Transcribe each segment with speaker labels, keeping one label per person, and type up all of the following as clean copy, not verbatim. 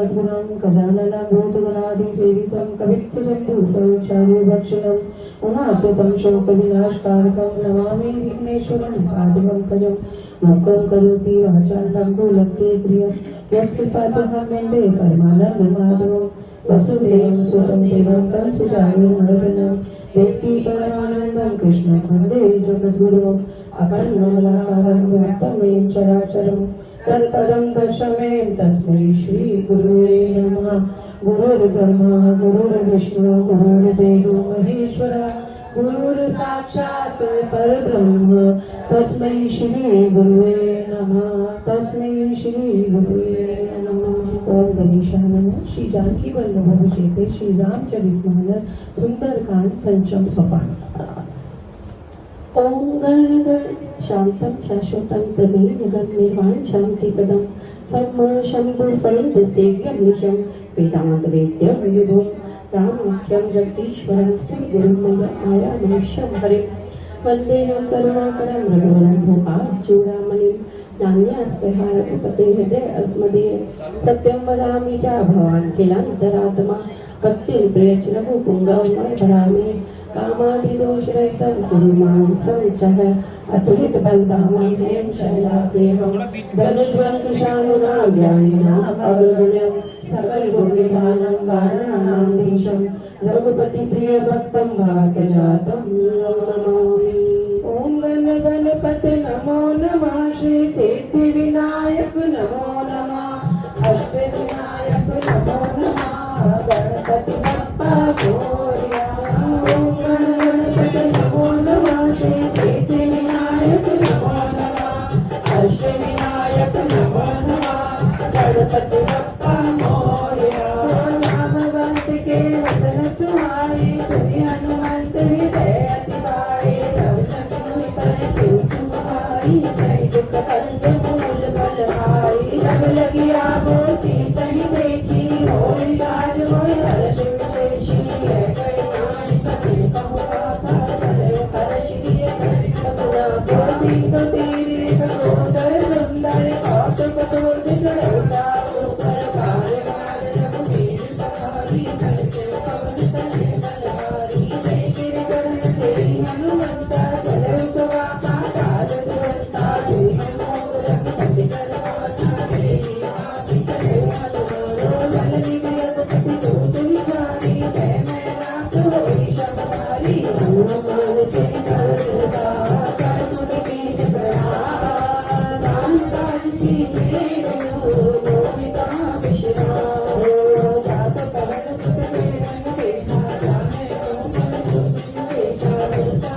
Speaker 1: मधुरं गजाननं भूतगणादिसेवितं कवित्वजन्तुचार्यभक्षणम् उमासुतं शोकविनाशकारकं नमामि विघ्नेश्वरं पादपङ्कजं मूकं करोति वाचालं भूलक्ष्ये क्रियं यत्कृपातुहमेन्दे परमानन्दमाधवं वसुदेवं सुतं देवं कंसुचार्यमर्दनं देवकी परमानन्दं कृष्णं वन्दे जगद्गुरुम् अखण्डमण्डलाकारं व्याप्तमेव चराचरं तत्पदं दर्शमेन तस्मै श्रीगुरुवे नमः। गुरुर्ब्रह्मा गुरुर्विष्णु गुरुर्देवो महेश्वरः गुरुर्साक्षात् परब्रह्म तस्मै श्रीगुरुवे नमः। तस्मै श्रीगुरुवे नमः। ओम गणेशाय नमः। श्री जानकी वल्लभ विजेते श्री रामचरितमानस सुंदरकांड पंचम सोपान। ओम गण शांतं शाश्वतं प्रमेयगं निर्वाण शांतिपदं धर्म शंभु फलित सेव्यं निशं वेदांत वेद्यं विभुं रामाख्यं जगदीश्वरं श्रीगुरुं माया मनुष्यं हरिं वन्देहं करुणाकरं रघुवरं भूपालचूडामणिं नान्यास्पृहार उपते हृदय अस्मदीये सत्यं वदामि च भवान् किलान्तरात्मा वत्सेन प्रियचरभु पुंगवमय भरामि कामादिदोषरहितं कुरु मां संचः अतुलित बलधामं हेम शैलादेहं धनुर्वंशशानुना ज्ञानिनाम् अग्रगण्यं सकल गुणनिधानं वारणानां धीशं रघुपति प्रिय भक्तं भाग्यजातं नमामि। ओम गण गणपति नमो नमः। श्री सिद्धि विनायक नमो नमः। अष्ट विनायक नमो नमः। गणपति बप्पा मोरया। ओम गण गणपति नमो नमः। श्री सिद्धि विनायक नमो नमः। अष्ट विनायक नमो नमः। गणपति बप्पा मोरया। नामवंत के वचन सुहाई सुनि हनुमंत हृदय अति भाई सब जग मोहि पर सिर तुम्हारी सही दुख कंद मूल बल भाई जब लगी आबो सीतहि देखी होई राज मोहि हर्ष विशेषी है कई नाम सभी कहु गाथा चले हर्षि सगुना को सीत तेरे सहोदर सुंदर कौतुक तोर चढ़ौता ऊपर कार्य कार्य रघुवीर सहारी करते पवन तने बलहारी जय गिरि करण तेरी हनुमंता चले सुवापा काज दुरंता जय हनुमंत रघुपति करवाता तेरी आदि करे हनुमानो बल निगत पति दूत विचारी जय मैं रात होई शबदारी हनुमान तेरी करदा कर मुद कीज प्रहार राम काज कीजे मोहिता विश्राम जात पवन सुत रंग देखा जाने को मन देखा रता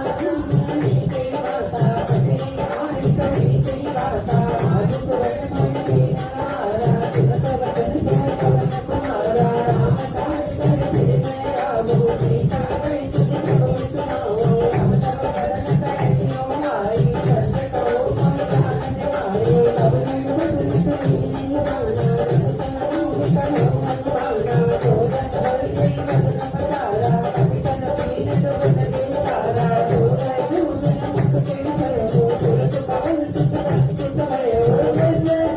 Speaker 1: मणि के माता पति आई कवि की गाता आज सुरन मन देखा राजत वचन जय पवन कुमारा राम काज करते मैं आबो सीता कई तुझ सब सुनाओ राम तब करन कहियो आई संत कहो मन जान आए अब रंग बदन सही निवाना रतन रूप कहो मनवाना भोजन हर गई बदन पधारा कभी तन पीन सुगन बेचारा हो गए भूषण मुख के भयो तुरत पवन सुत सुत भयो जय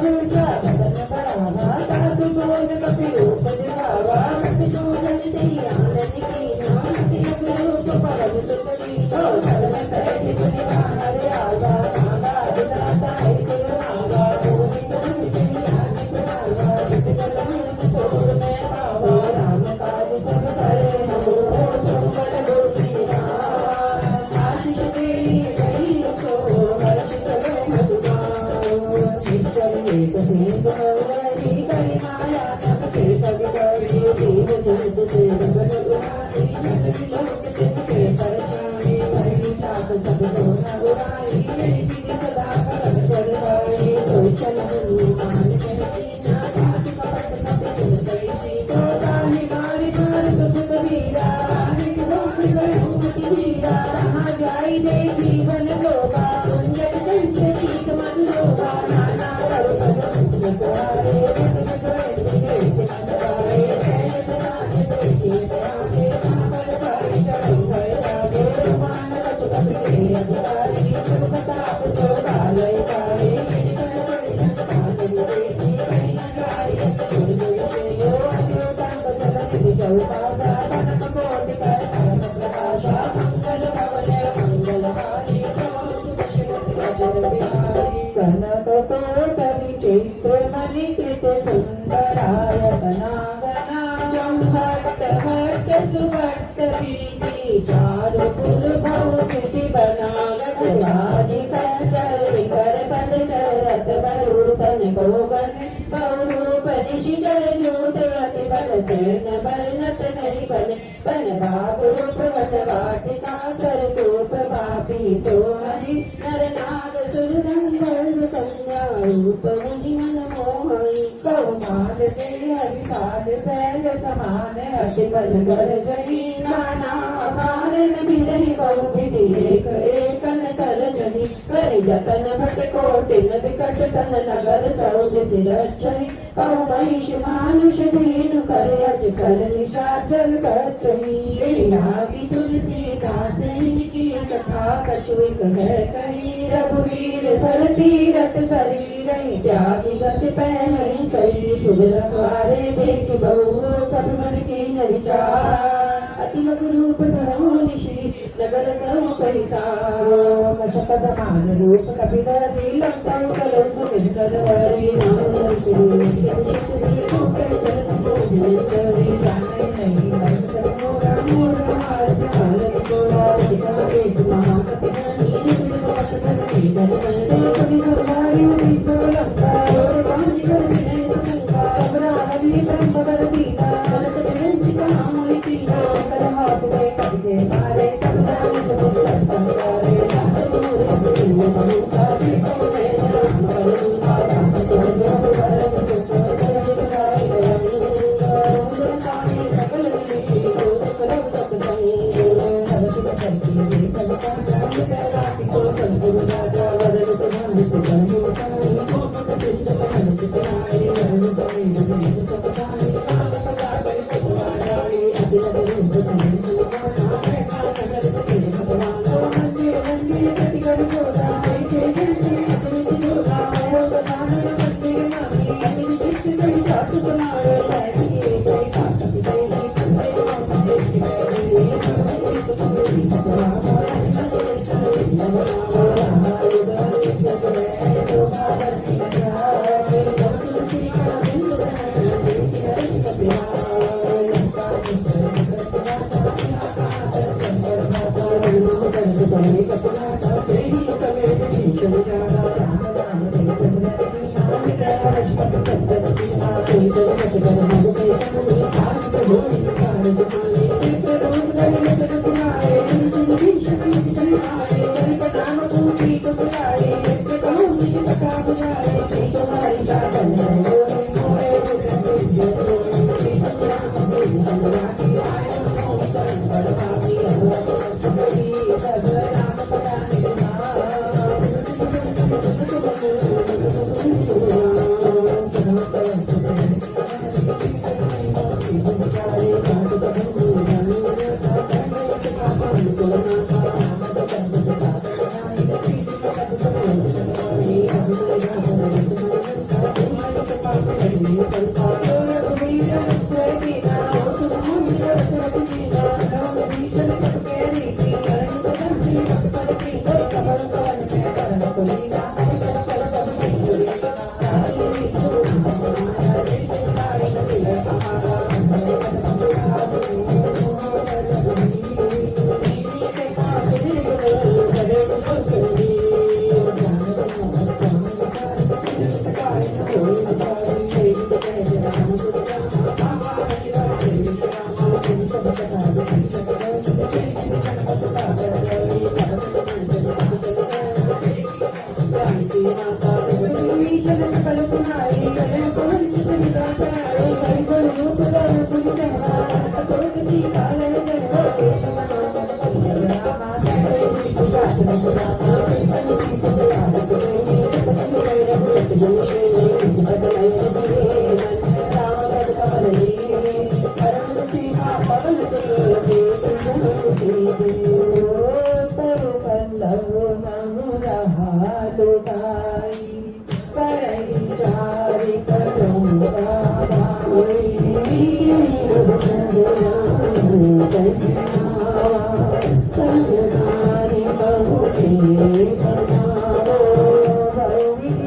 Speaker 1: झूठा बदन बढ़ावा तातु बोल कपि रूप दिखावा मत सूझन तेरी आनंद की नाम तेग रूप परम सुख लीनो धर्म तय पुनिवा हरे आगा मागा दिदाता है गुरुनागा भूमि तुम तेरी आदि सुनावा जितकल मन सोर में भावा राम काज सब करे नमो सोमर गोपी आशीष तेरी गई सो हर्ष चलो मधुमाओ निश्चल एक सिंह गौरी करी माया तब के सब गौरी दीन जगत से गगन उड़ाई नगरी लोक जिसके परछाई भरी ठाक सब सोना उड़ाई यही गिरि सदा करन चढ़ाई कोई चलन मान के सीना घाट कपट कपि चुन गई सीता रानी मारी मार सुख कबीरा रानी रोक गई मति धीरा कहाँ जाई देखी वन लोगा कुंजन कंठ कीट मन लोगा नाना कर पद मुसवारे रंग गए मनवाए नैन सदान देखी दयाके पर भाई चढ़ भय लागे मान कछु कपि के अधिकारी
Speaker 2: तपोतविचित्रमणि कृत सुन्दरायतनागना जम्भट्ट भट्ट सुभट्ट बीजी चारुपुर भव कृति बनागत बाजी कंचर कर पद चरत बरूपन गोगन बहुरूपनि शिजर जूत अति बल चरण बरनत नरि बल बन भाग रूप वट वाटिका कर रूप पापी सोहनि नर नाग सुर गंधर्व कन्या रूप मुनि मन मोहनि कौमार के हरिपाल शैल समान अति बल कर जही नाना कारण बिरहि बहु विधि एक एकन कर जनि कर जतन भट कोटिन विकट तन नगर चौद सिरच्छनि कौ महिष मानुष दीन कर अज कर निशाचर करचहि नागी तुलसी दास की कथा कछुक है कही रघुवीर सर तीरथ शरीर त्यागी गत पहनि सही तुम रखवारे देख बहु सब मन की विचार अति लघु रूप धरो निश्री नगर करो परिसारो मसपद मान रूप कपिल लीलंता करो सुमित कर हरि नाम श्री श्री ऊपर चल करी जाने नहीं बस मोरा मोरा हार हार को दिखा के महाकपि नीति मत कर दर कर कभी हमारी उसी सोलंका और बांध कर विनय संगा कबरा हरि ब्रह्म वर दीना गलत बिरंज कहा मोहि तीना कर हाथ में कभी मारे सब जाने सब संसारे साधु मोर का भी को मैं नाम कर दूंगा राम तो जो वर तो कर दिखाई सकल मिली को कलम तक संग हर की करती सब का नाम तेरा को संगुरु राजा वरन तुम्हारे को जानो ताई को पत चिंत मन चिताई वरन तुम्हारे को सब ताई काल पता कर तुम्हारा अति लगे रूप तने सुना है नगर के भगवान को मंदिर मंदिर प्रति कर जोड़ा है के जैसे अपनी जोड़ा है भगवान मंदिर नामी अपनी चित्त कई जात सुनाए है कोई बात नहीं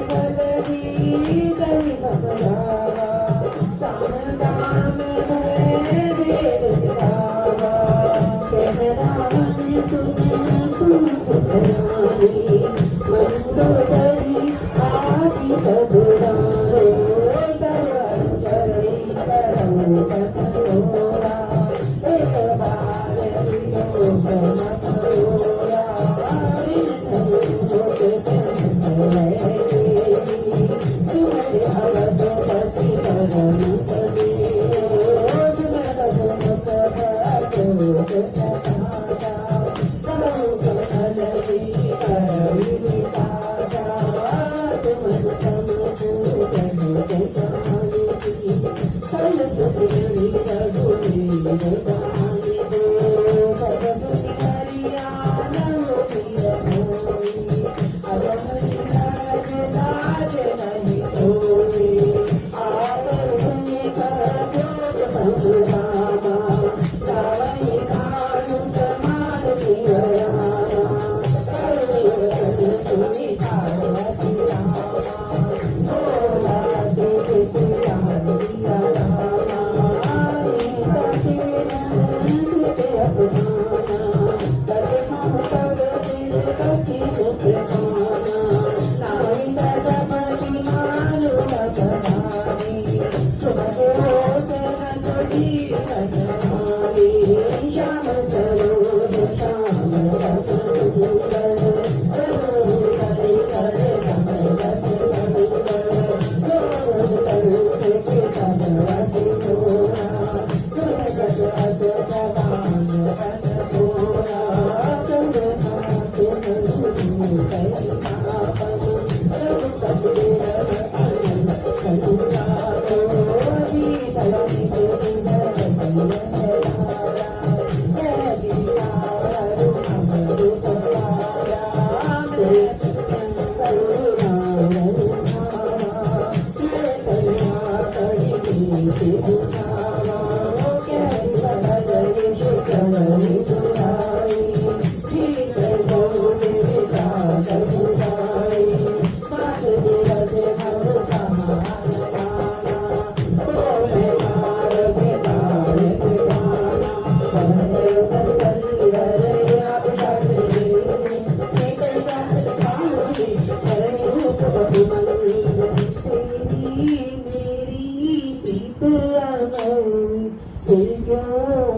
Speaker 1: Thank you. मंदोदरी आदि सब दारो करम चरई करम कठोरा एक बार दियो कमरोरा इन सब तुम्हारे अवधपति परम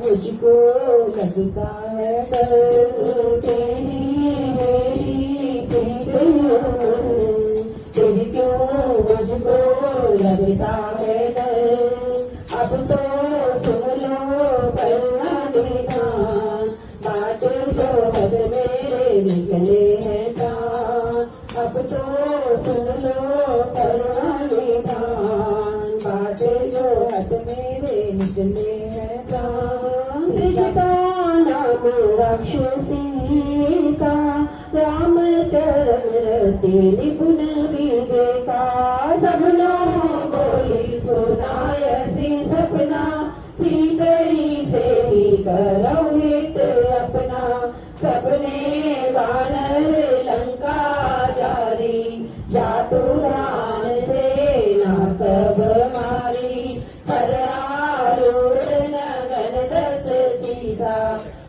Speaker 1: मुझको लगता है तेरी क्यों मुझको लगता है अब तो सुन लो करना देना बात जो हद मेरे निकले हैं अब तो सुन लो करना देना बात जो हद मेरे निकले हैं नाम राक्षसी का रामचरण रते निपुण विजय का सब लोग बोली सुनायसी सपना सीतई से ही करो हित अपना सपने वानर लंका जारी जातुरान से ना सब मारी हर आरूढ़ नगन दस सीता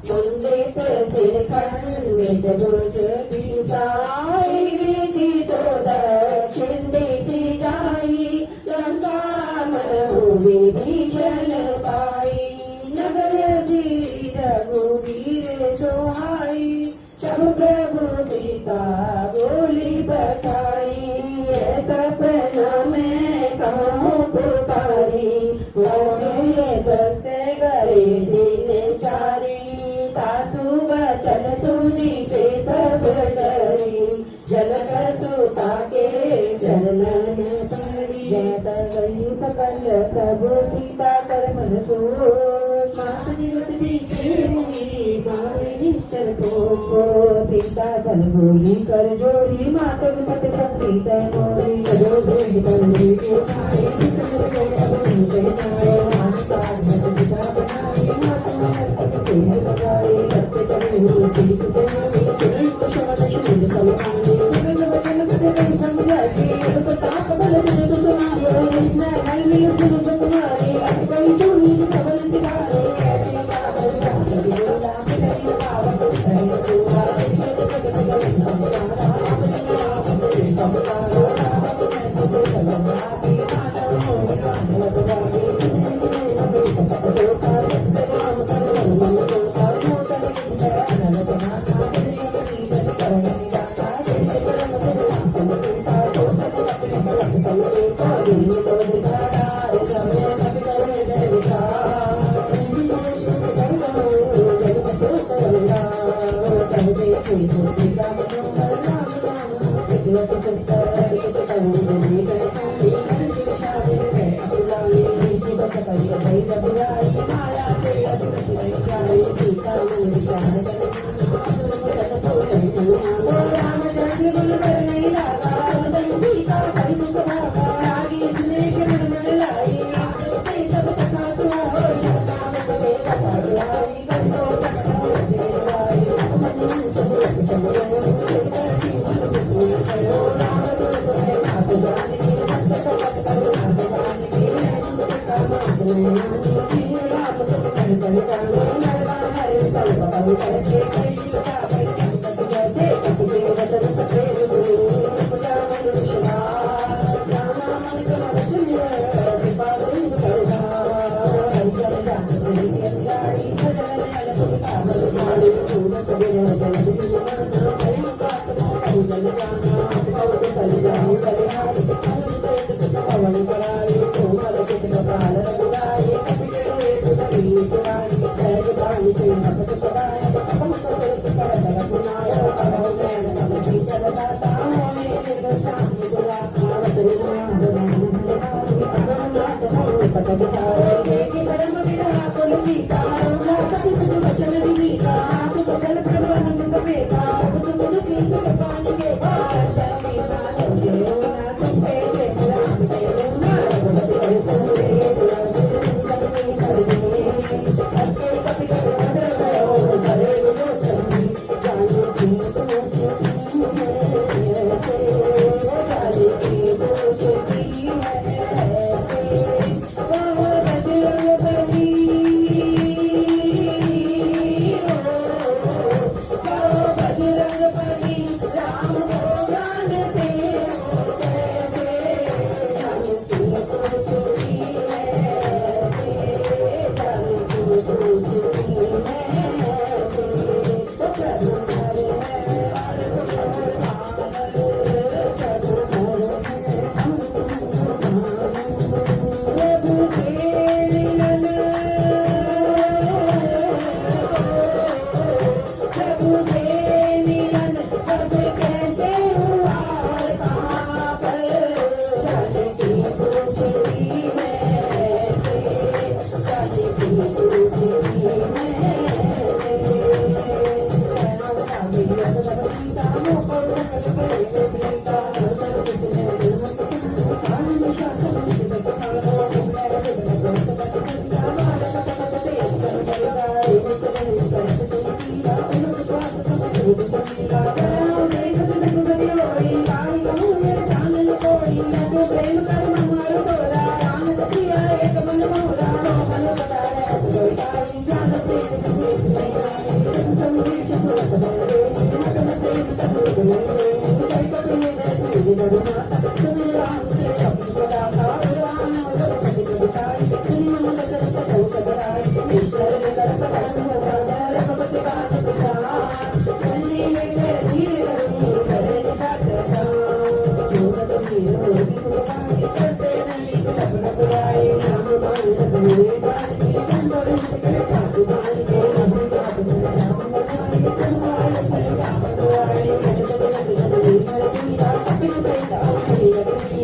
Speaker 1: मुंडे सिर खंडित बुझ गीताई विधि तो दक्षिण दिशि जाई लंका मनु विभीषण पाई नगर दी रघुवीर सोहाई सब प्रभु सीता बोली बचाई सपना में कहूँ पुकारी सत्य गए दिन चारी सासु बचन सुनी से सब डरी जनक सुता के चरणन परी जत गई सकल प्रभु सीता कर मन सोच मात जीवत बीते मुनि गावे निश्चल को पिता सन बोली कर जोड़ी मात पत शक्ति तय मोरी करो भेद कर ली के आए निकल गए अब सुनते जाए माता मत पिता बनाए माता के लगाए सत्य करने सीख देने सुन को शब्द शुद्ध कलमाने सुन वचन से समझाए अब ताप बल से तो सुनाए इसने हल्ली सुन सुनाए अब कोई सुनी खबर सिखाए ऐसे काबल का बोला के पावत है सुहा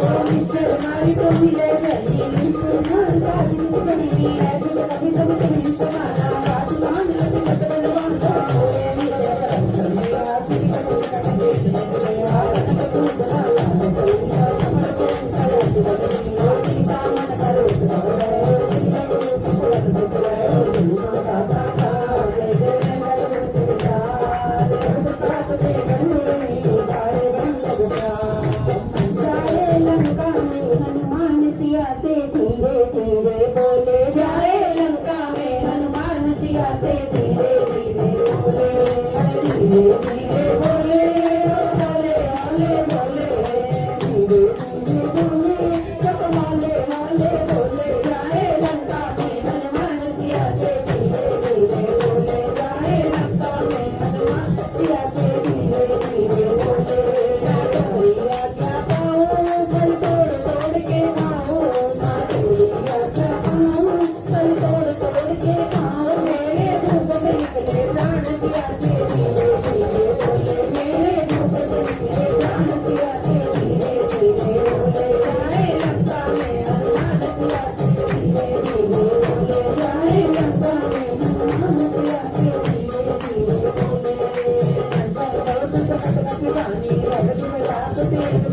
Speaker 2: Thank you.
Speaker 1: Thank you.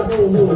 Speaker 2: Thank you.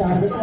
Speaker 2: Thank you.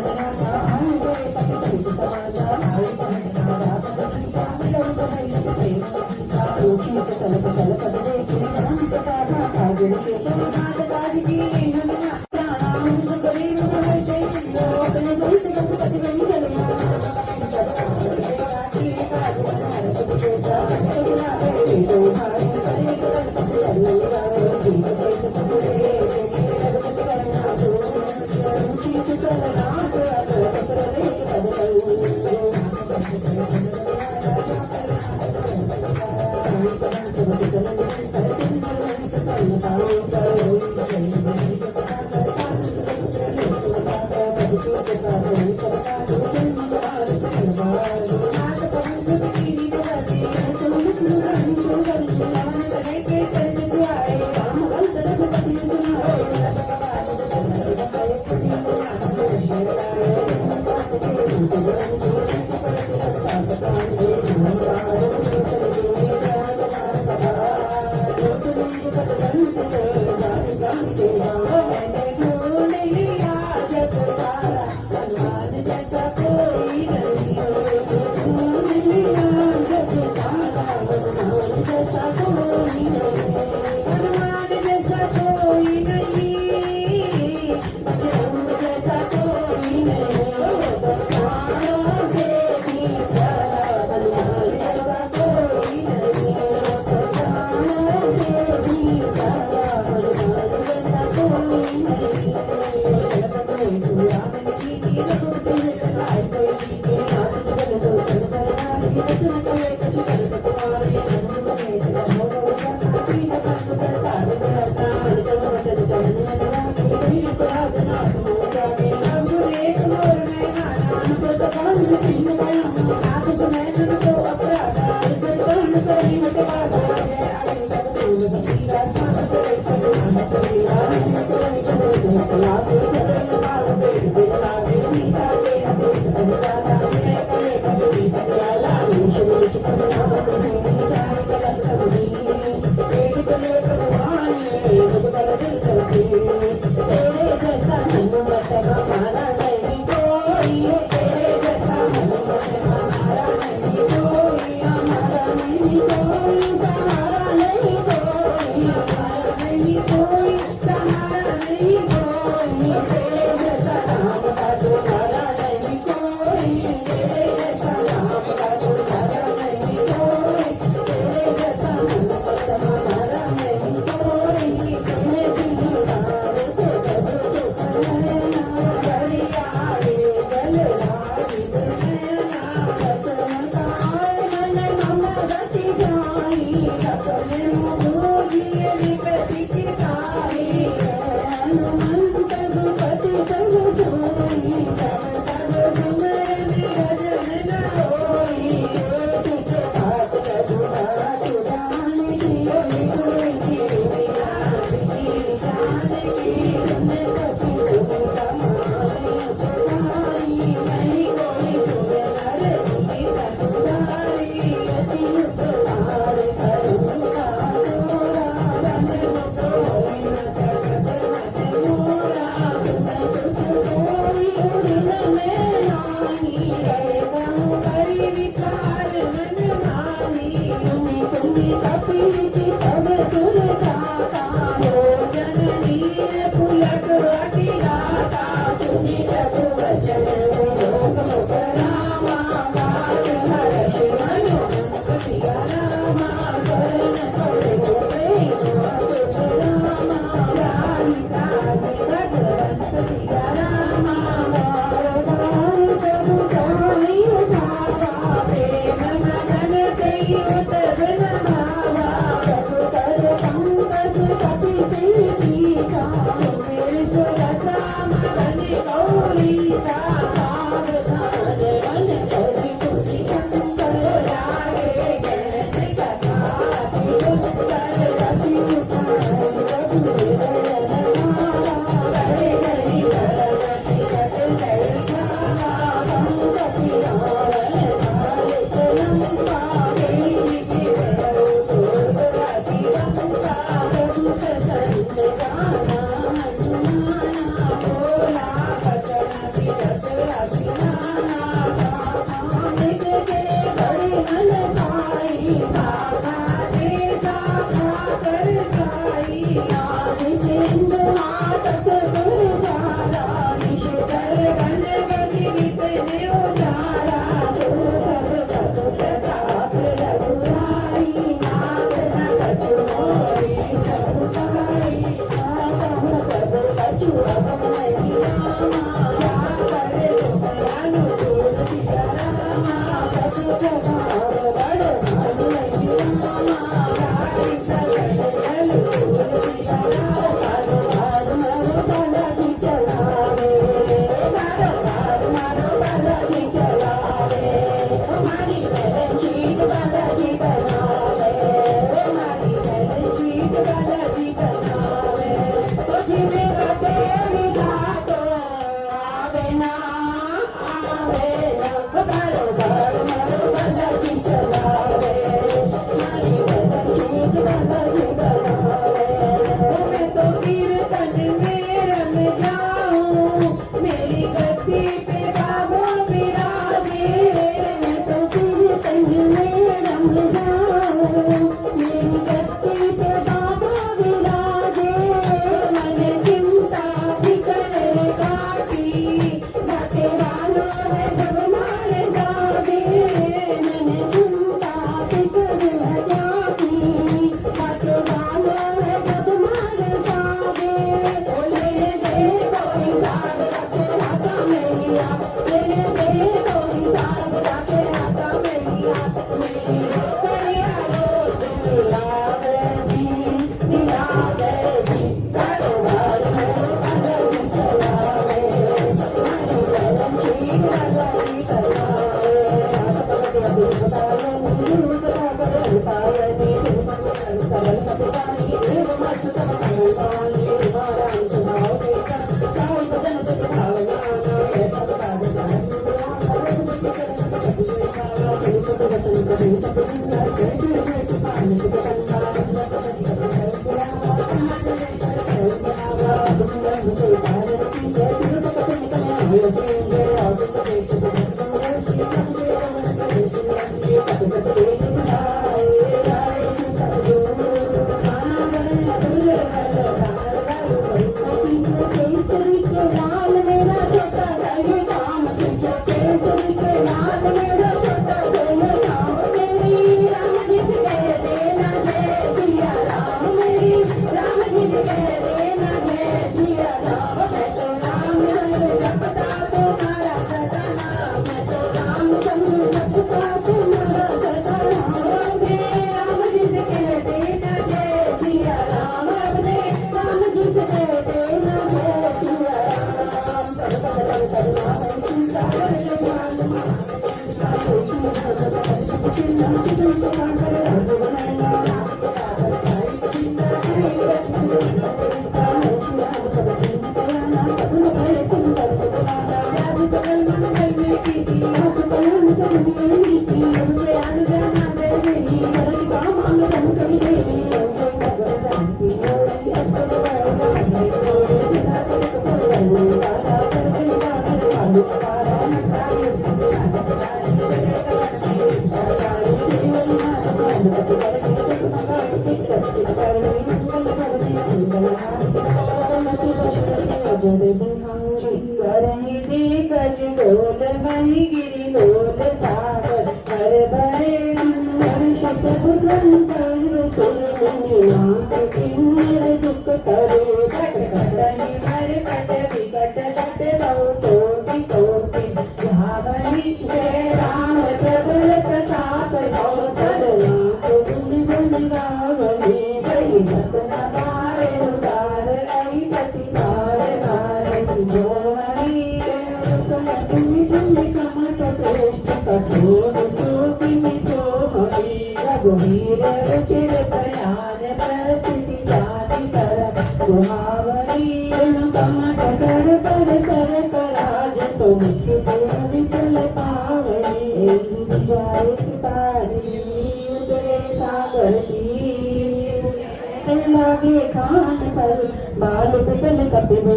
Speaker 1: Khan पर बाल बिगल कपिबो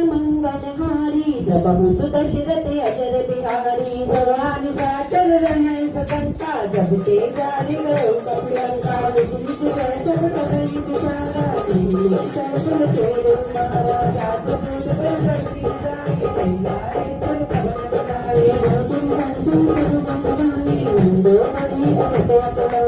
Speaker 1: मंगलहारी जब सुदशरथ अजर बिहारी भगवान का चल रहे सतंका जब ते गारी गयो कपिलंका सब करी बिचारा सर्व तेरे महाराजा दूत प्रगति जाए तैयारी सब खबर बताए तुम मंदो हरि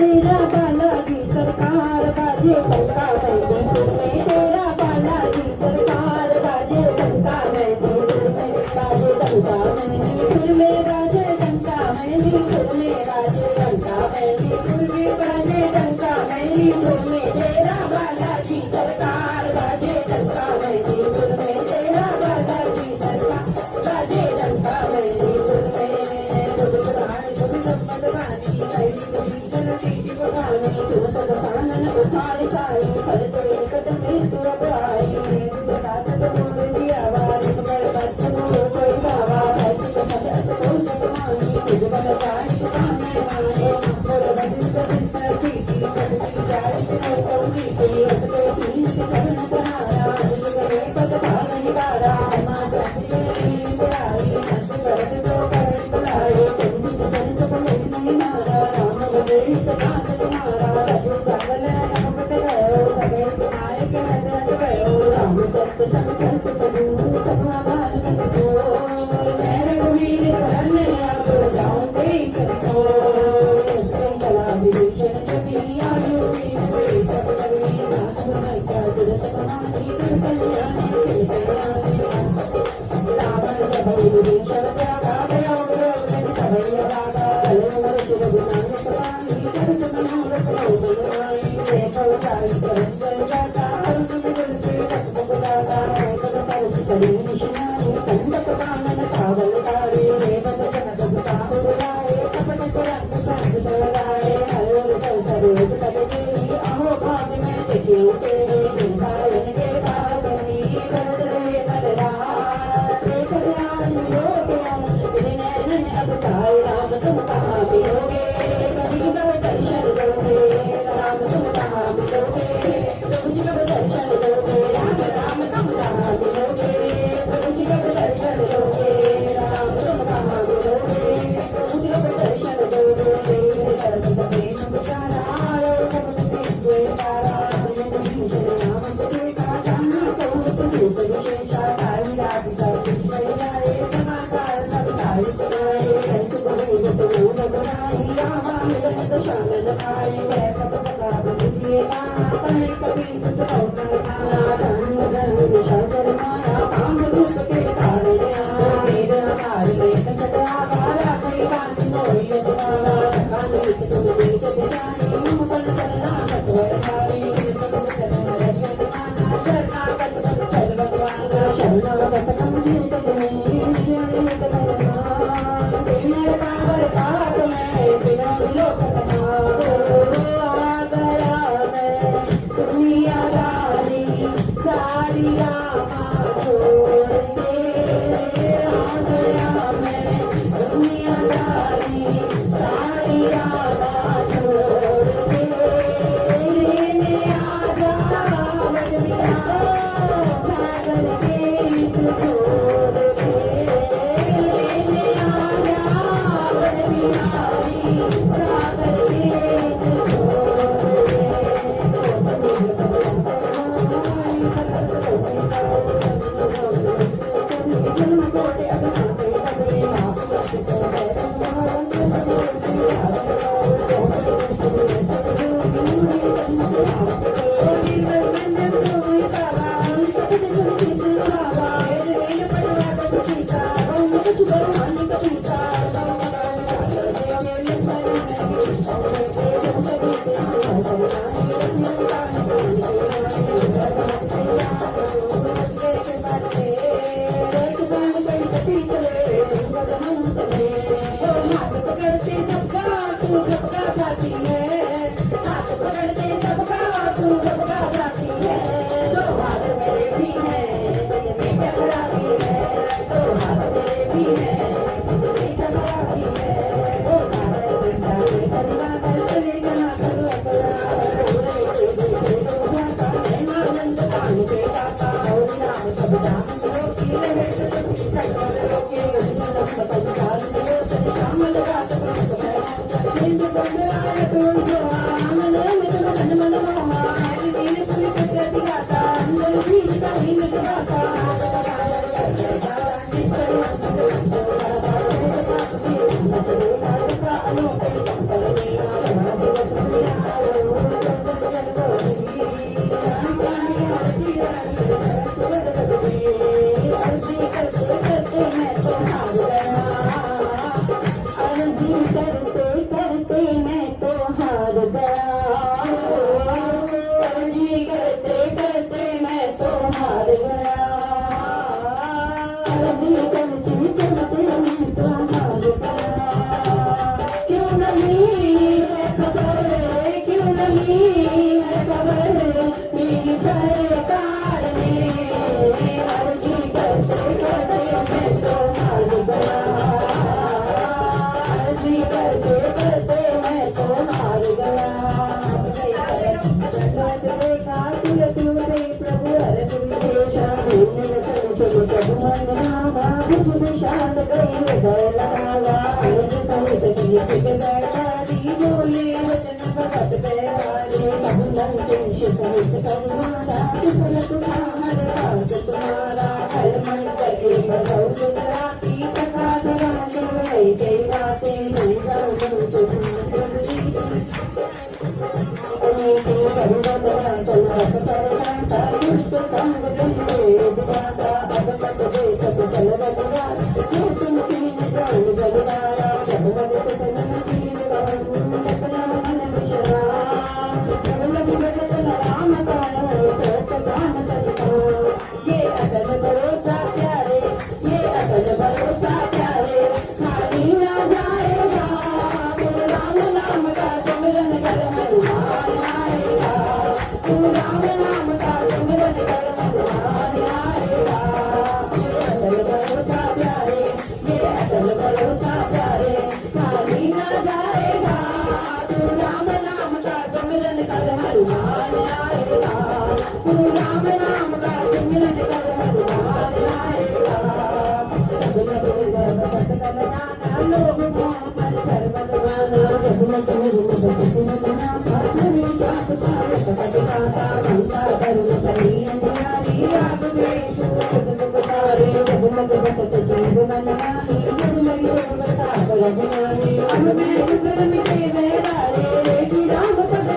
Speaker 2: तेरा बालाजी सरकार बाजे शंका महदीपुर में, तेरा बालाजी सरकार बाजे शंका महदीपुर में, बाजे शंका महदीपुर में, बाजे शंका महदीपुर में, बाजे शंका महदीपुर में, बाजे शंका महदीपुर में, तेरा बालाजी सरकार बाजे शंका महदीपुर में, तेरा बालाजी सरकार बाजे शंका महदीपुर में। कोई राम तुम कहाँ मिलोगे, कभी कब दर्शन दोगे, राम तुम कहाँ मिलोगे, कभी कब दर्शन दोगे, राम राम तुम कहाँ मिलोगे, कभी कब दर्शन दोगे, राम तुम कहाँ मिलोगे, कभी कब दर्शन दोगे, तरस प्रेम पुकारा सब तुझे पारा, नाम तुझे का जाना तो तुझे विशेषा तारी रात का कुछ नहीं जाए समाचार सब तारी सुनाए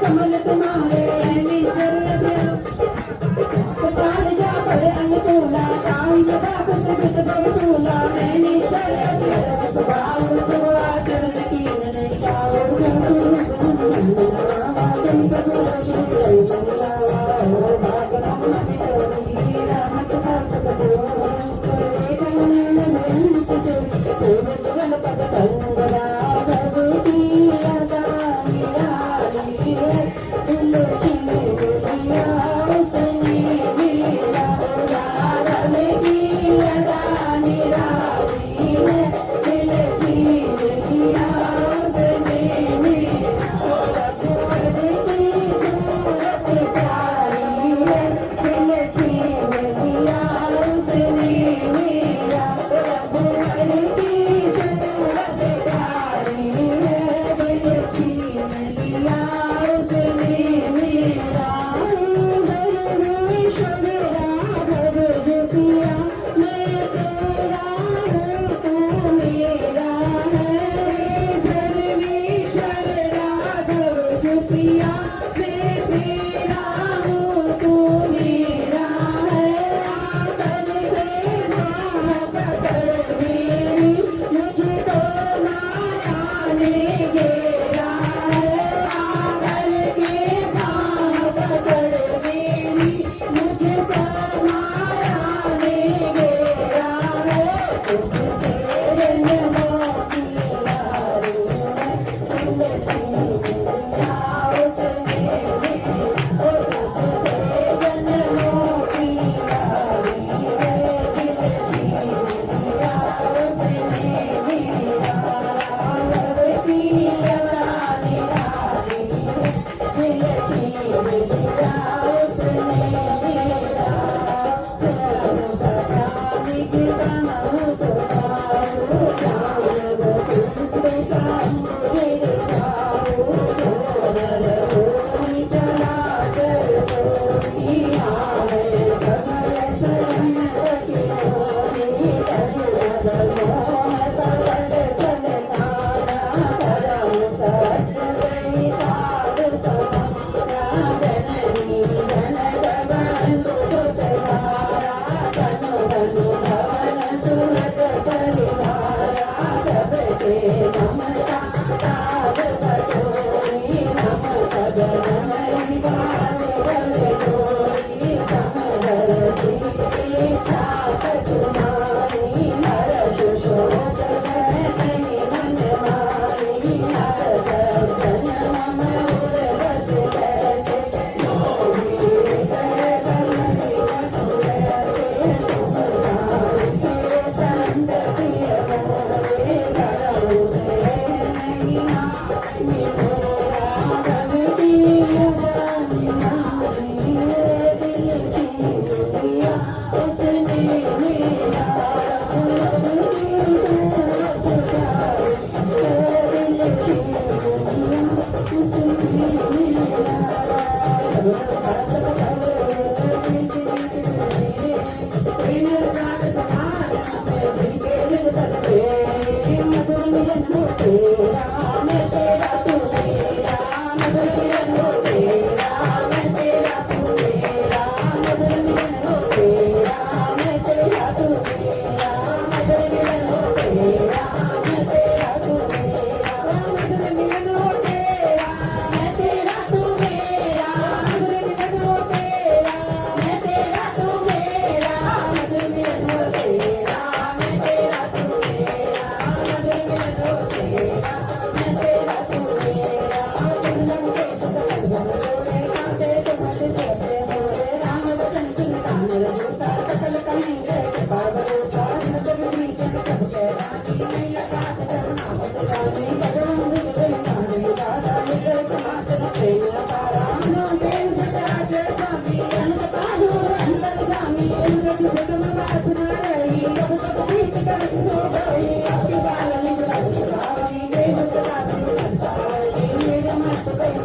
Speaker 2: कमल तुम्हारे कपाल जा पर अनुकूला कांज बाप सगत बरसूला मैंने शरत स्वभाव सुवा चरण कीन नहीं पाओ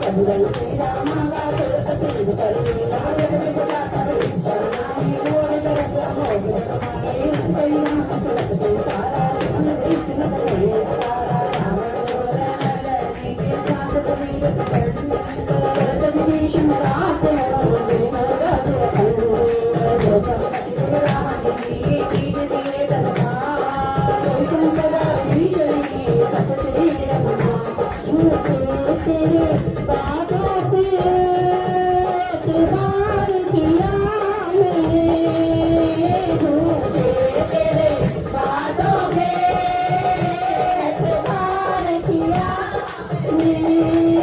Speaker 2: कबूल श्री राम का तुरत सिंधु करुणी नायक विपदा करुणी चरणाई मोर तरफ मोर जगमाई हंसई राम तुरत संसारा मन कृष्ण करुणे अवतारा रावण मोर नरनी के साथ तुम्हें जग करनी भरत विभीषण राम राम जय मरदा जय खंडू राम की कीज दिए तन्हा कोई संपदा विभीषणी सत श्री रघुनाथ तेरे बातों पे एतबार किया मैंने झूठे तेरे बातों पे एतबार किया मैंने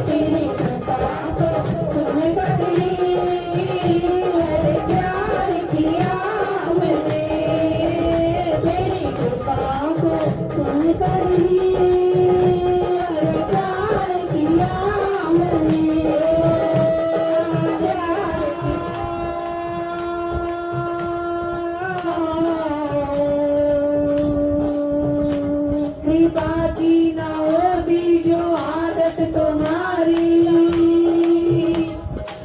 Speaker 2: तेरी कृपा को सुन कर ही अरे प्यार किया मैंने तेरी कृपा को सुन कर ही कृपा की न होती जो आदत तुम्हारी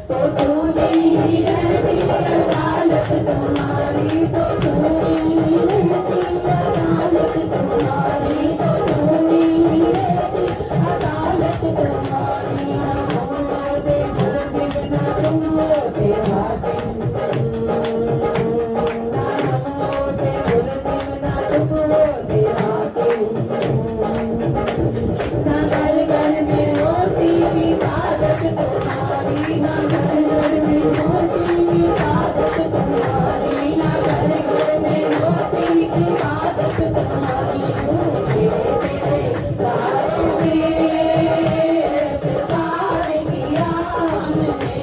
Speaker 2: तो सोनी ही रहती अदालत तुम्हारी तो सोनी ही रहती अदालत तुम्हारी तो सोनी ही रहती अदालत तुम्हारी हम होते बिना तुम होते हाकिम तुम्हारी ना घर घर में होती इबादत तुम्हारी ना घर घर में होती इबादत तुम्हारी तेरे प्यार में एतबार किया हमने तेरी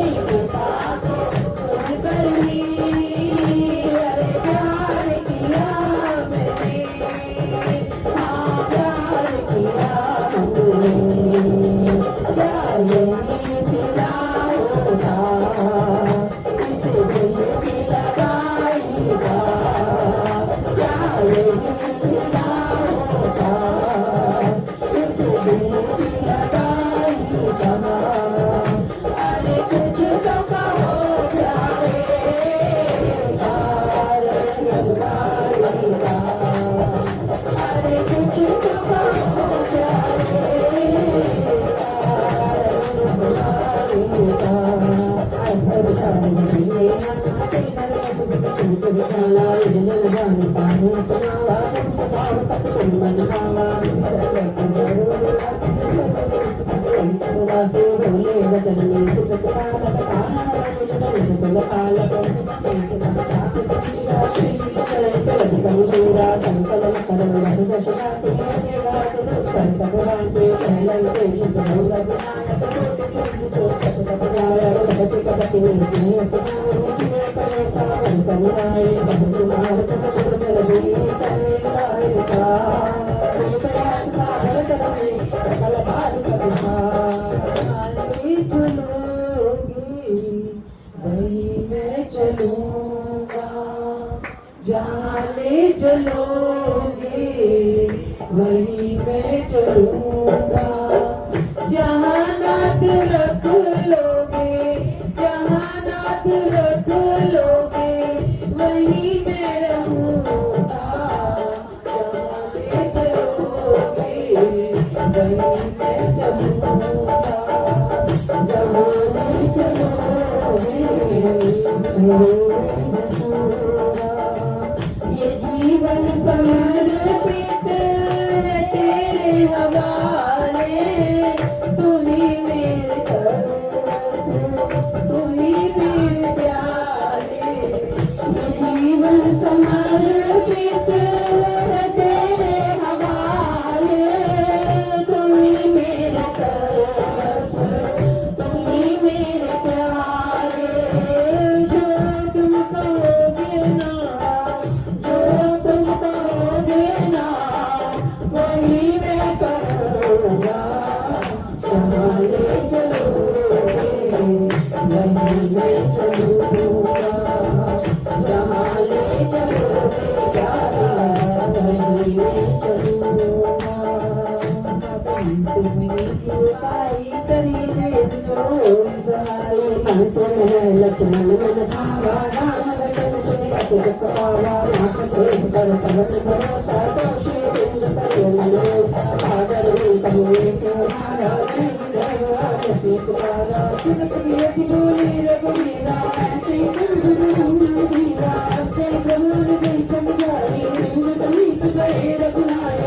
Speaker 2: कृपा को सुन कर ही अरे प्यार किया मैंने हाँ प्यार किया हमने अरे कुछ तो कहो प्यारे अरे कुछ तो कहो भोले वचन में संकलन वही मैं चलूंगा जहाँ ले चलोगे वही मैं चलूंगा जहाँ नाथ रख लोगे जहाँ नाथ रख लोगे वही मैं रहूंगा जहाँ ले चलोगे वही मैं चलूंगा जहाँ ले चलोगे ये जीवन समर्पित है तेरे हवाले तुम ही मेरे सर्वस्व तुम ही मेरे प्यारे ये जीवन समर्पित है तेरे हवाले तुम ही मेरे सर्वस्व तुम ही मेरे प्यारे जो तुम कहोगे ना जो तुम कहोगे ना वही मैं करूँगा जहाँ ले चलोगे वही मैं चलूँगा जहाँ ले चलोगे वही मैं चलूँगा उपाय करी देव जो सहाय
Speaker 1: अंतर है लक्ष्मण मन भावा राम वचन सुनि अति दुख पावा नाथ प्रेम कर पवन भरोसा दोषी बिंद करो मनोसा आदर कहुए के मारा जय पुकारा सुन प्रिय की बोली रघुवीरा ऐसे रघुवीरा ऐसे प्रभु ने समझाई बिंद समीप गए रघुनाथ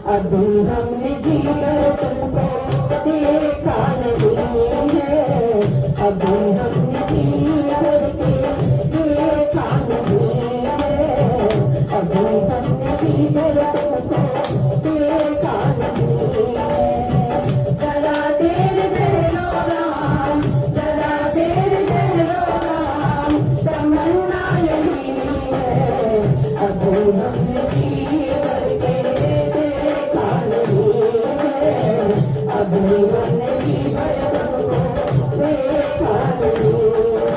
Speaker 2: अभी हमने जीकर तुमको देखा नहीं है, अभी हमने जीकर देखा नहीं है, अभी हमने जीकर तुमको देखा नहीं है। जरा देर ठहरो राम, जरा देर ठहरो राम, तमन्ना यही है, अभी हमने जीकर देखा नहीं है, अभी हमने जीकर तुमको देखा नहीं है।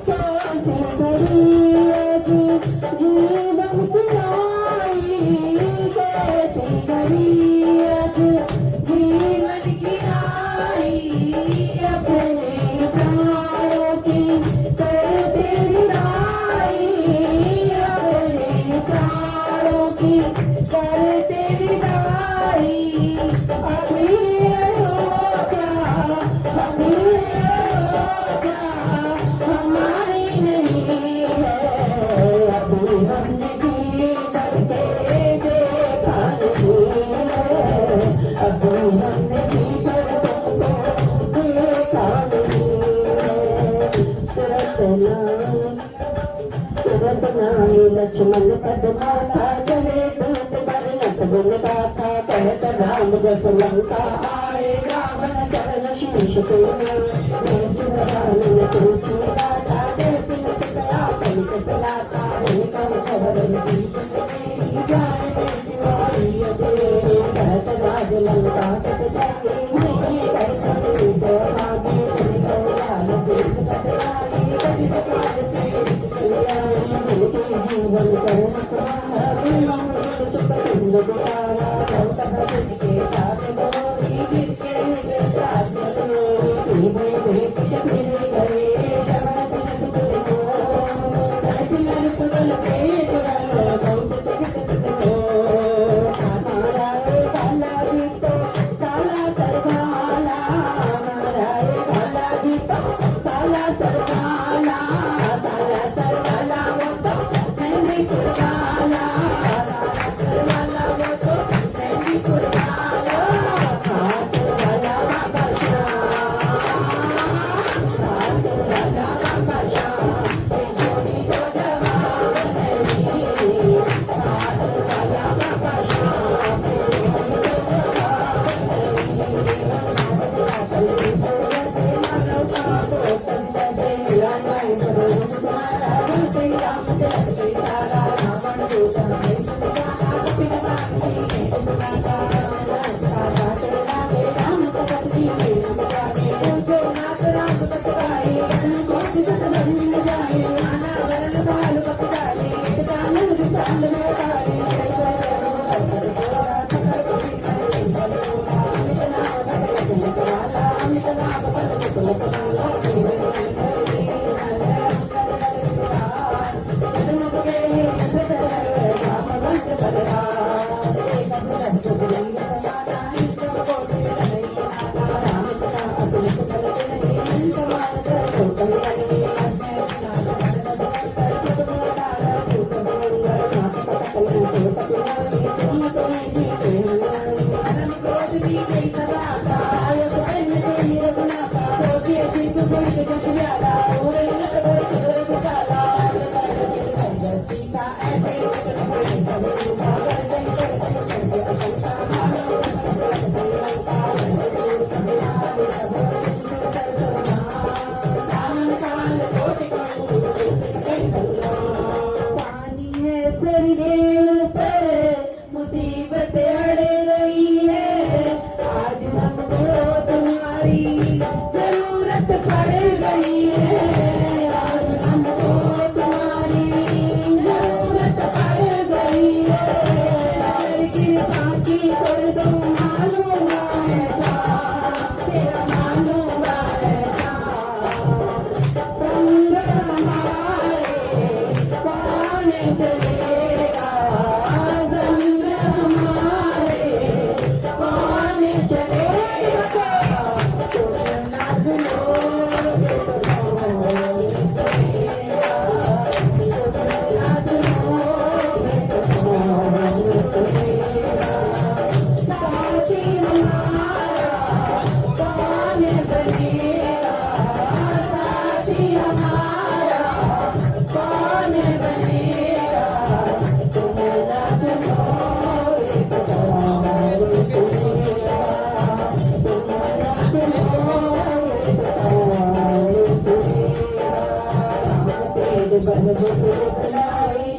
Speaker 2: कैसी करिए जीवन की आई, कैसी करिए जीवन की आई, अपने प्राणों की करते विदाई, अपने प्राणों की करते विदाई। अभी हो क्या, अभी हो क्या, हमारी नहीं है, अभी हमने
Speaker 1: रतनाय लक्ष्मण पद माता चले दूत बरनत गुण गाथा कहत राम जस लंका आए रावण चरण शीश तेना रावण तुलसी गाथा देसिन कया पलित सलाता कम खबर कहत राज लंका कट जाए नहीं कर सकते तो आगे जीवन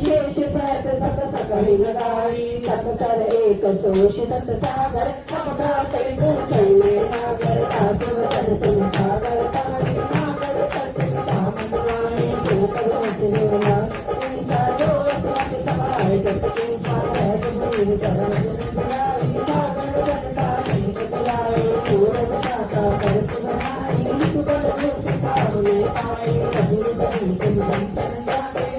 Speaker 1: शेष सत सत सकली लगाई सत कर एक दोष सत सागर अपना कई पूछे सागर सासु वचन सुन सागर तारी सागर सत काम सुनाई जो करो सुना ईसा जो सत समाए जत की सागर तुम चरण सुनाई सागर जनता ठीक चलाए पूर्व शाखा कर सुनाई सुबह दुख पाव में पाए कबीर बनी तुम बंचन जाते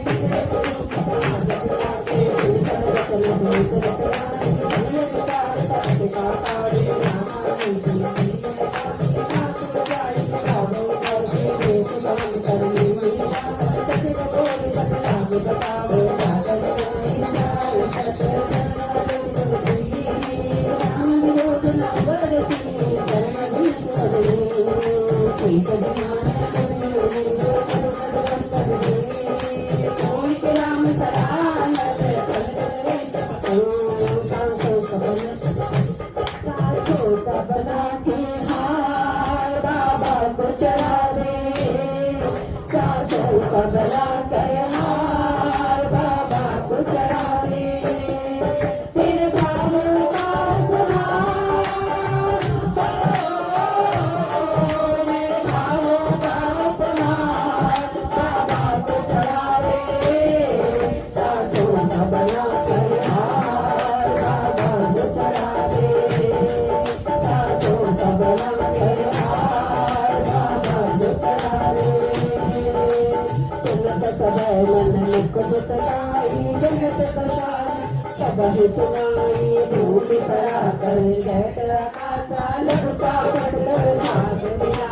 Speaker 1: सदै मन मुख सुखदाई जगत प्रसाद सब ही सुनाई भूमि करा कर जैत आकाशा लघुता पटकर भाग मिला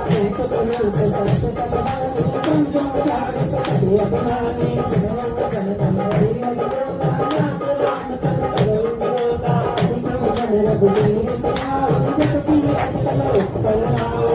Speaker 1: मैं तो अनंत सत्य सदाई संजो जाग सदे अभिमानी जन जन हरि नाथ राम संतरोगा जन रघुवीर सहाय जगती अचल उत्पल नाम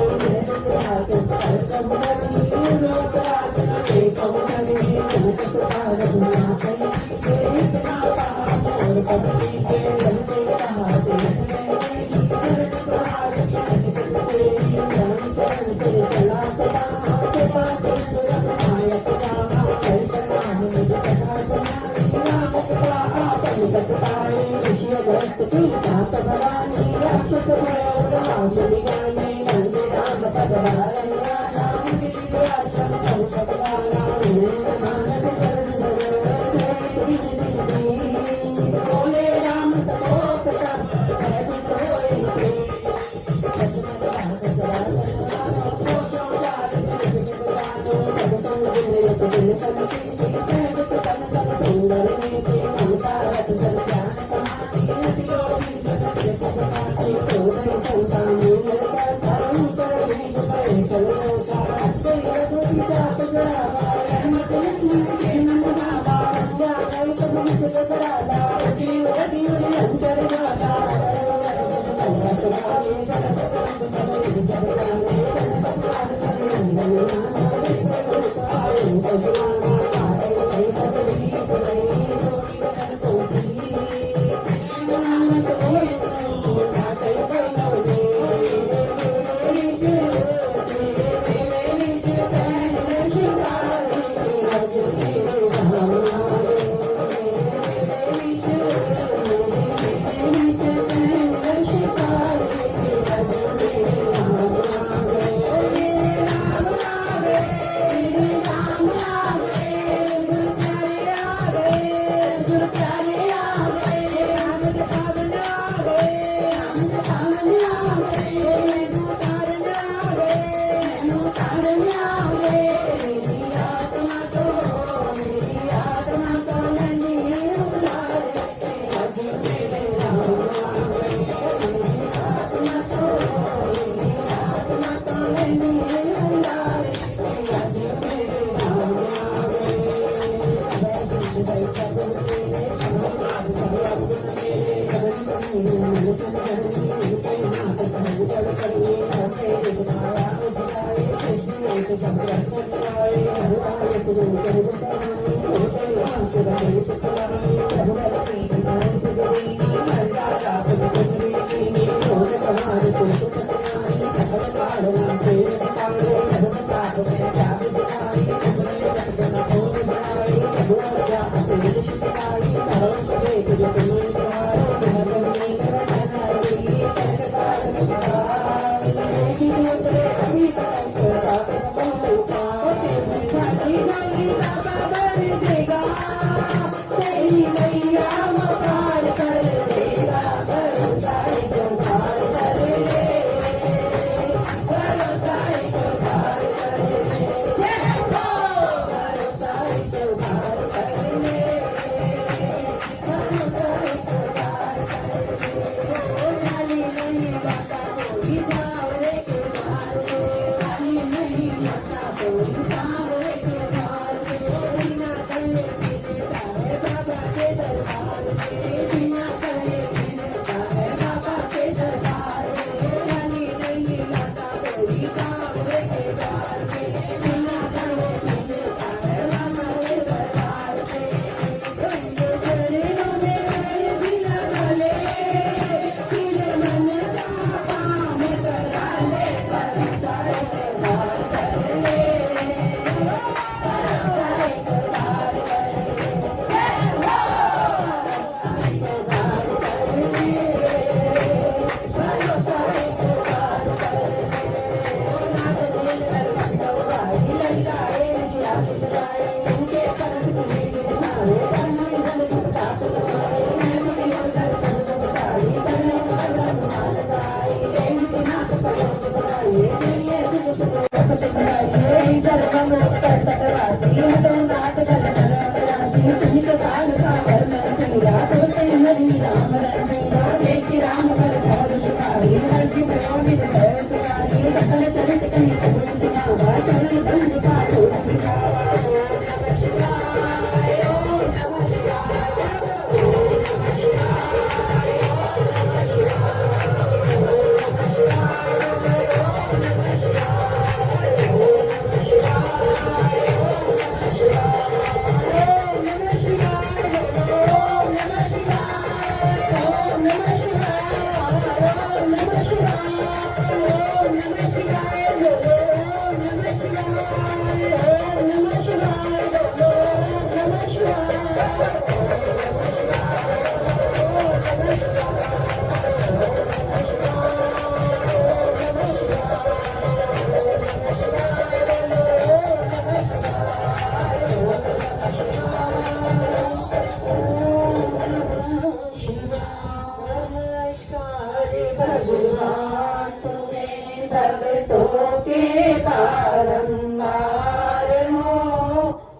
Speaker 2: भक्तों के बारंबार हो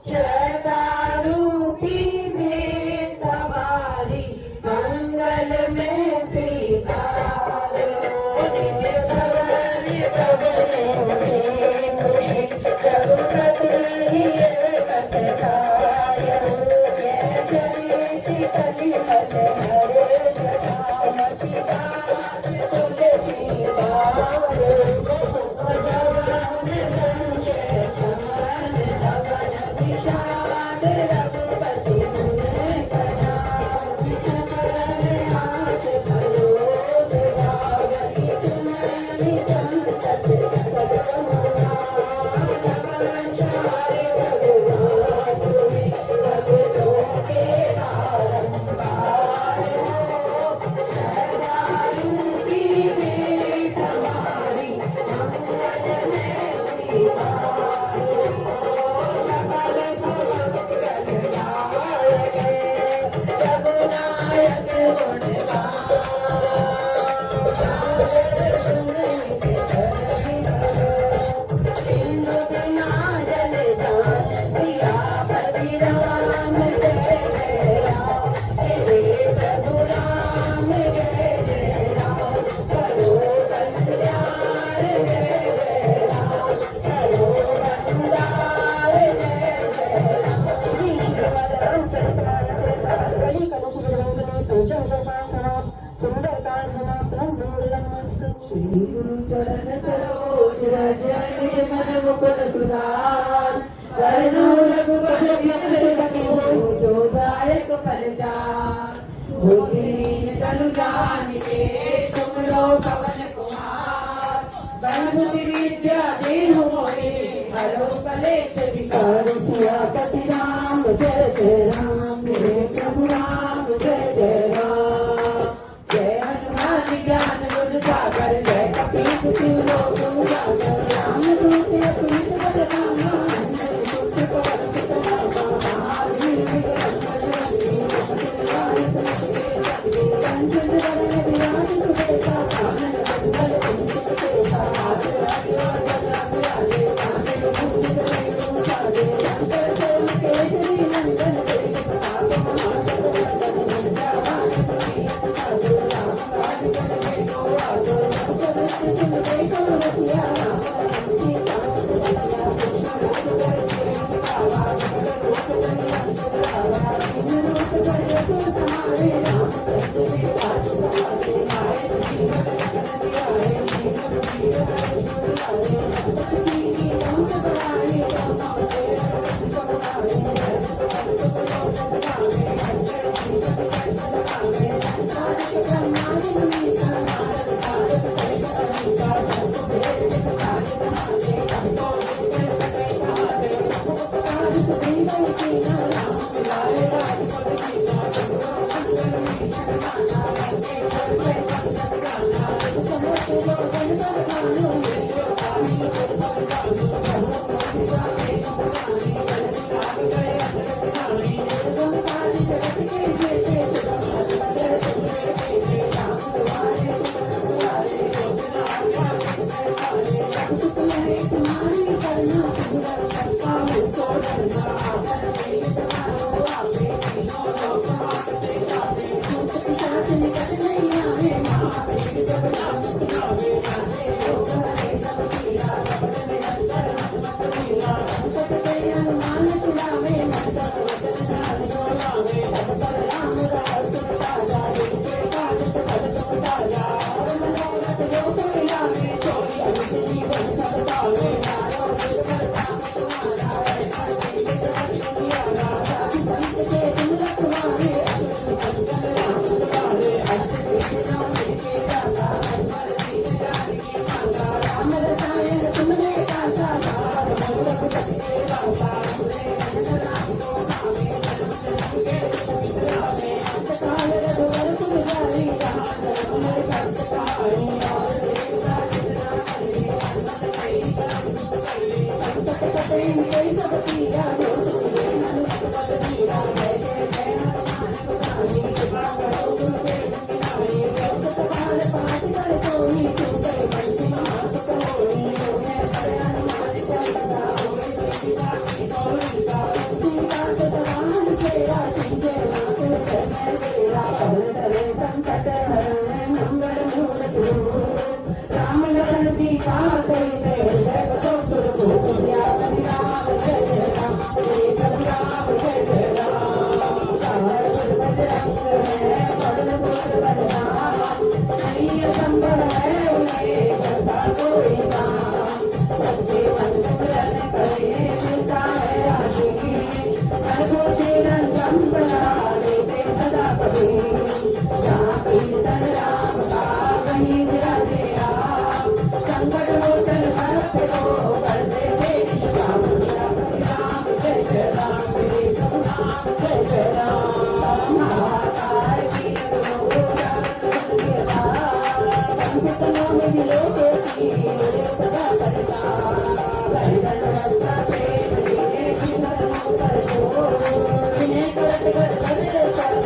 Speaker 2: श्रद्धारूपी भेंट हमारी मंगल में स्वीकार हो। निज सवन रघुपत कथाय जय चरित कलिपत हरे जटामति तुलसी चरण सरोज रज निर्मल मुकुल सुधार करुणो रघुबर जो दायक फलचार भूमिहीन तनु जानिके तुमरो पवन कुमार ब्रह्मति विद्या देहु मोहि हरो कलेश विकार सियापति राम जय जय राम मेरे प्रभु राम जय जय राम जय हनुमान ज्ञान गुण सागर जय कपीस तिहुलो गुण सागर राम दूत अतुलित बल धामा अंजनी पुत्र पवन सुत नामा महावीर विक्रम कंचन वरण विराज सुबेसा कानन कुंडल कुंचित केसा हाथ केसरी नंदन तेज प्रताप Thank you. गई सब पीरा हो तुझे मन सब पीरा है जय हनुमान गुसाई कृपा करो गुरुदेव किनारे व्रत कपाल पाठ कर कोई छूटे बंसी मात कोई होए पर हनुमान चलता होए सीता की गौरी का सीता सतवान तेरा सींचे नाथ समय तेरा पवन तले संकट हरने मंगल मूर्ति राम लखन सीता सहित जय बसो सुरभूप या कवि राम जय राम राम जय राम काल बजरंग है पवन पुत्र बलराम नहीं संभव है उन्हें करता कोई काम सच्चे मन मिलन करे मिलता है आशीष रघुवीरन संपदा देते सदा कभी जहाँ कीर्तन राम का वहीं विराजे राम संकट मोचन भक्त को कर देते निष्काम राम जय राम जय राम महाकाल की संकटों में मिलो तेरी सदा करता वरदान रक्षा प्रेम दिए शिवर कर दो विनय करत कर राम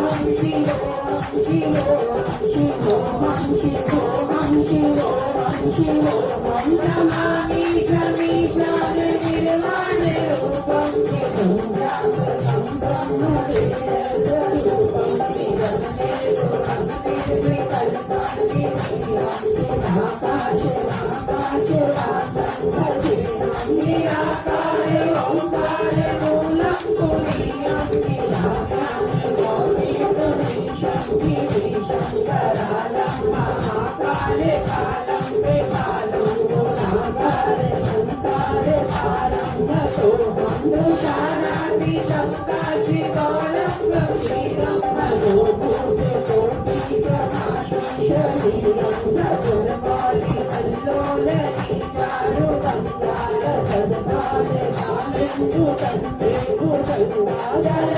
Speaker 2: जय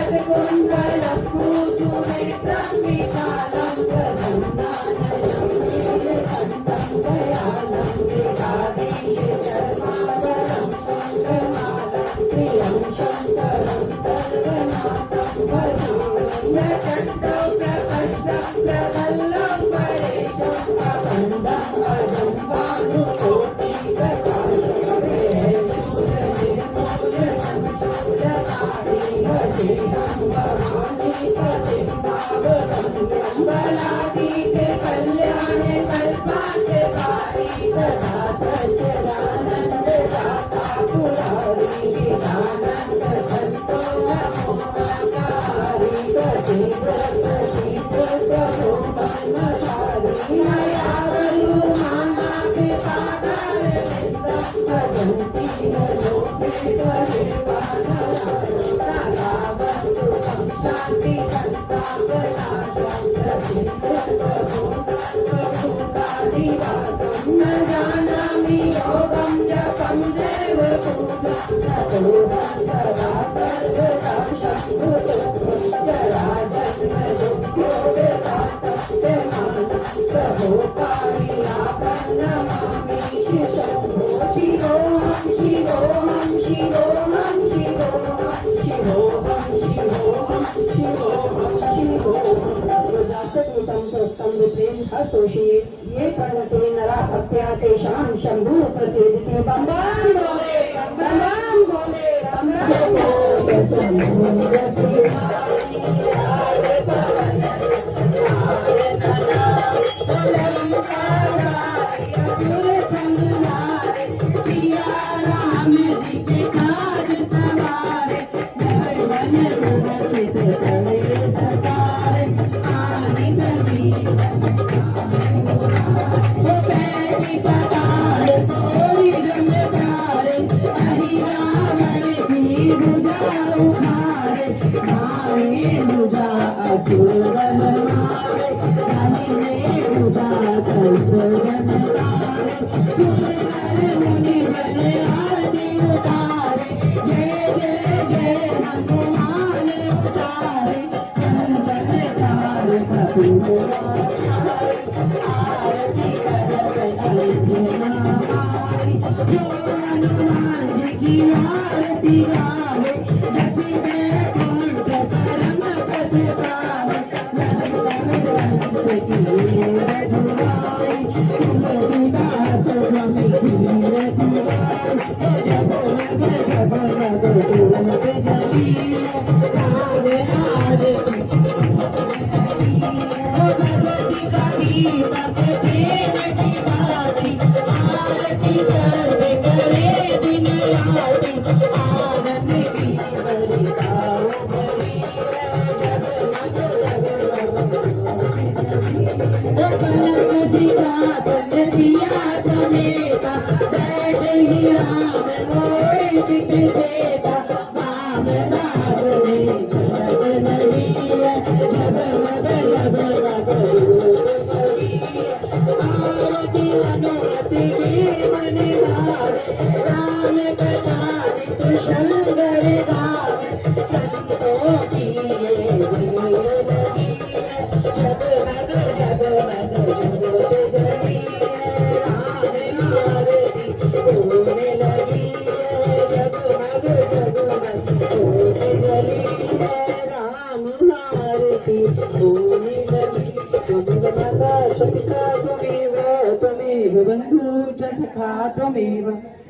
Speaker 2: राम जय ये पर्वते नरा भक्त्या तेषां शंभु प्रसिद्धि बम बम भोले बम बम भोले बम
Speaker 3: Thank you.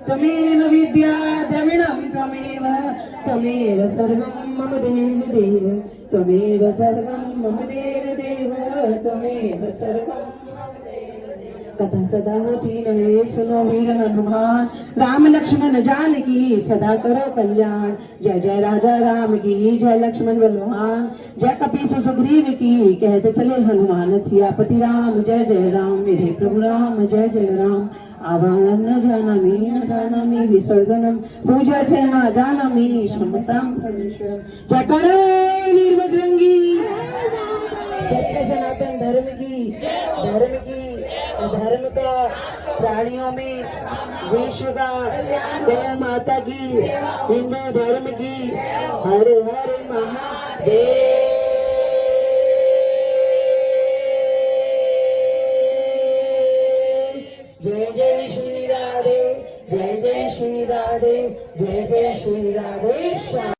Speaker 2: त्वमेव विद्या द्रविणं त्वमेव त्वमेव सर्वं मम देव देव त्वमेव सर्वं मम देव देव त्वमेव सर्वं कथा सदा होती रहे सुनो वीर हनुमान राम लक्ष्मण जानकी सदा करो कल्याण जय जय राजा राम की जय लक्ष्मण बलवान जय कपीस सुग्रीव की कहते चले हनुमान सियापति राम जय जय राम मेरे प्रभु राम जय जय राम आवाहन न जानामि विसर्जनम पूजा च न जानामि क्षमतां परमेश्वरम जय करो वीर बजरंगी सत्य सनातन धर्म की धर्म का प्राणियों में विश्व का जय माता की हिंदू धर्म की हर हर महादेव जय जय श्री राधे जय जय श्री राधे जय जय श्री राधे।